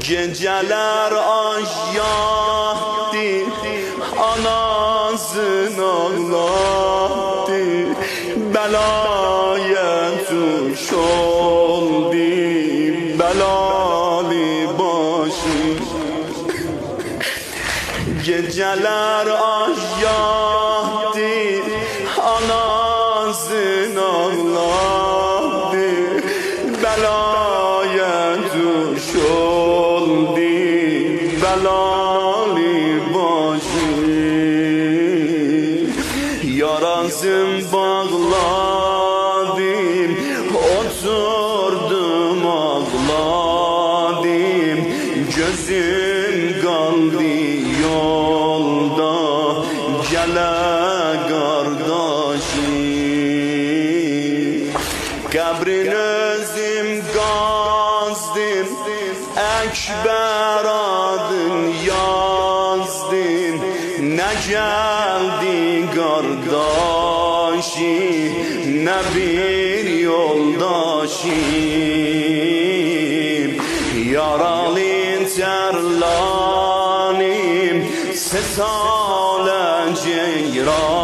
Geceler aşyaktı, anasın ağlattı, belaya tuş oldu, belalı başı. Geceler aşyaktı, anasın ağlattı, belaya tuş oldu, belalı başı. Yarasın bağladım, oturdum ağladım, gözüm kaldı yolda, gele kardeşim. Kabrin özüm kazdım, Ekber adın yazdım, ne geldi kardeşim, ne bir yoldaşım. Yaralın terlanim, sesale ceyran,